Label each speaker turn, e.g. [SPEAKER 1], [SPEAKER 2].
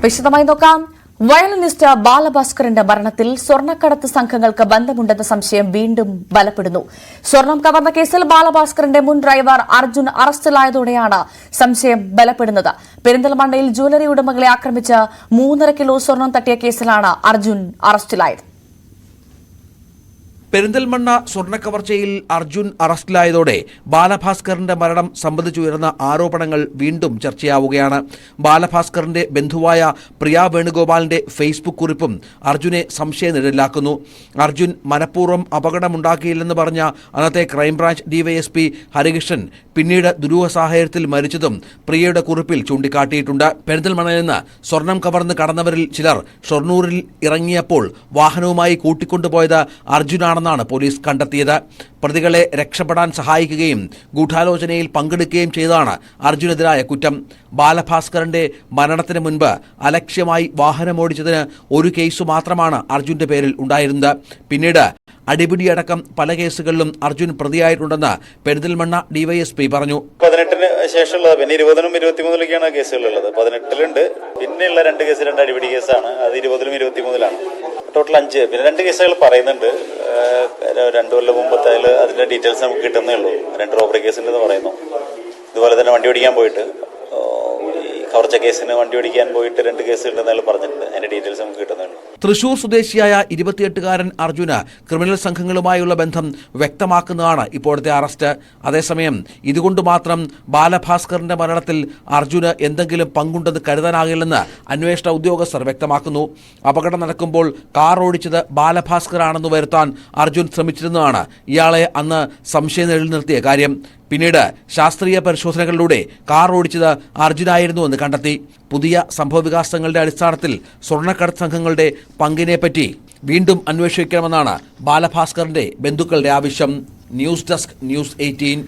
[SPEAKER 1] വിശദമായി നോക്കാം. വയലിനിസ്റ്റ് ബാലഭാസ്കറിന്റെ മരണത്തിൽ സ്വർണ്ണക്കടത്ത് സംഘങ്ങൾക്ക് ബന്ധമുണ്ടെന്ന സംശയം വീണ്ടും ബലപ്പെടുന്നു. സ്വർണം കവർന്ന കേസിൽ ബാലഭാസ്കറിന്റെ മുൻ ഡ്രൈവർ അർജുൻ അറസ്റ്റിലായതോടെയാണ് സംശയം ബലപ്പെടുന്നത്. പെരിന്തൽമണ്ണയിൽ ജ്വല്ലറി ഉടമകളെ ആക്രമിച്ച് 3.5 കിലോ സ്വർണം തട്ടിയ കേസിലാണ് അർജുൻ അറസ്റ്റിലായത്.
[SPEAKER 2] പെരിന്തൽമണ്ണ സ്വർണ്ണക്കവർച്ചയിൽ അർജുൻ അറസ്റ്റിലായതോടെ ബാലഭാസ്കറിന്റെ മരണം സംബന്ധിച്ചുയർന്ന ആരോപണങ്ങൾ വീണ്ടും ചർച്ചയാവുകയാണ്. ബാലഭാസ്കറിന്റെ ബന്ധുവായ പ്രിയ വേണുഗോപാലിന്റെ ഫേസ്ബുക്ക് കുറിപ്പും അർജുനെ സംശയനിഴലിലാക്കുന്നു. അർജുൻ മനഃപൂർവ്വം അപകടമുണ്ടാക്കിയില്ലെന്ന് പറഞ്ഞ അന്നത്തെ ക്രൈംബ്രാഞ്ച് ഡിവൈഎസ്പി ഹരികൃഷ്ണൻ പിന്നീട് ദുരൂഹ സാഹചര്യത്തിൽ മരിച്ചതും പ്രിയയുടെ കുറിപ്പിൽ ചൂണ്ടിക്കാട്ടിയിട്ടുണ്ട്. പെരിന്തൽമണ്ണയിൽ നിന്ന് സ്വർണം കവർന്ന് കടന്നവരിൽ ചിലർ ഷൊർണൂരിൽ ഇറങ്ങിയപ്പോൾ വാഹനവുമായി കൂട്ടിക്കൊണ്ടുപോയത് അർജുനാണ് ാണ് പോലീസ് കണ്ടെത്തിയത്. പ്രതികളെ രക്ഷപ്പെടാൻ സഹായിക്കുകയും ഗൂഢാലോചനയിൽ പങ്കെടുക്കുകയും ചെയ്തതാണ് അർജുനെതിരായ കുറ്റം. ബാലഭാസ്കറിന്റെ മരണത്തിന് മുൻപ് അലക്ഷ്യമായി വാഹനമോടിച്ചതിന് ഒരു കേസ് മാത്രമാണ് അർജുന്റെ പേരിൽ ഉണ്ടായിരുന്നത്. പിന്നീട് അടിപിടിയടക്കം പല കേസുകളിലും അർജുൻ പ്രതിയായിട്ടുണ്ടെന്ന് പെരിന്തൽമണ്ണ ഡിവൈഎസ്പി പറഞ്ഞു.
[SPEAKER 3] 18-ന് ശേഷമുള്ളത് പിന്നെ 20-നും 23-ലൊക്കെയാണ് കേസുകളുള്ളത്. 18-ലുണ്ട്, പിന്നെയുള്ള 2 കേസ് 2 അടിപിടി കേസാണ്. അത് 20-ലും 23-ലാണ്. ടോട്ടൽ 5. പിന്നെ 2 കേസുകൾ പറയുന്നുണ്ട്. 2 കൊല്ലം മുമ്പത്തെ അതിന്റെ ഡീറ്റെയിൽസ് നമുക്ക് കിട്ടുന്നേ ഉള്ളൂ. 2 റോബറി കേസുണ്ടെന്ന് പറയുന്നു. ഇതുപോലെ തന്നെ വണ്ടി ഓടിക്കാൻ പോയിട്ട് കവർച്ച കേസിന് വണ്ടി ഓടിക്കാൻ പോയിട്ട് 2 കേസുണ്ടെന്നാണ് പറഞ്ഞിട്ടുണ്ട്. അതിന്റെ ഡീറ്റെയിൽസ് നമുക്ക് കിട്ടുന്നുള്ളൂ.
[SPEAKER 2] തൃശൂർ സ്വദേശിയായ 28-കാരൻ അർജുന് ക്രിമിനൽ സംഘങ്ങളുമായുള്ള ബന്ധം വ്യക്തമാക്കുന്നതാണ് ഇപ്പോഴത്തെ അറസ്റ്റ്. അതേസമയം ഇതുകൊണ്ട് മാത്രം ബാലഭാസ്കറിന്റെ മരണത്തിൽ അർജുന് എന്തെങ്കിലും പങ്കുണ്ടെന്ന് കരുതാനാകില്ലെന്ന് അന്വേഷണ ഉദ്യോഗസ്ഥർ വ്യക്തമാക്കുന്നു. അപകടം നടക്കുമ്പോൾ കാർ ഓടിച്ചത് ബാലഭാസ്കറാണെന്ന് വരുത്താൻ അർജുൻ ശ്രമിച്ചിരുന്നതാണ് ഇയാളെ അന്ന് സംശയനിഴലിൽ നിർത്തിയ കാര്യം. പിന്നീട് ശാസ്ത്രീയ പരിശോധനകളിലൂടെ കാർ ഓടിച്ചത് അർജുനായിരുന്നുവെന്ന് കണ്ടെത്തി. പുതിയ സംഭവവികാസങ്ങളുടെ അടിസ്ഥാനത്തിൽ സ്വർണ്ണക്കടത്ത് സംഘങ്ങളുടെ പങ്കിനെപ്പറ്റി വീണ്ടും അന്വേഷിക്കണമെന്നാണ് ബാലഭാസ്കറിന്റെ ബന്ധുക്കളുടെ ആവശ്യം. News desk, news 18.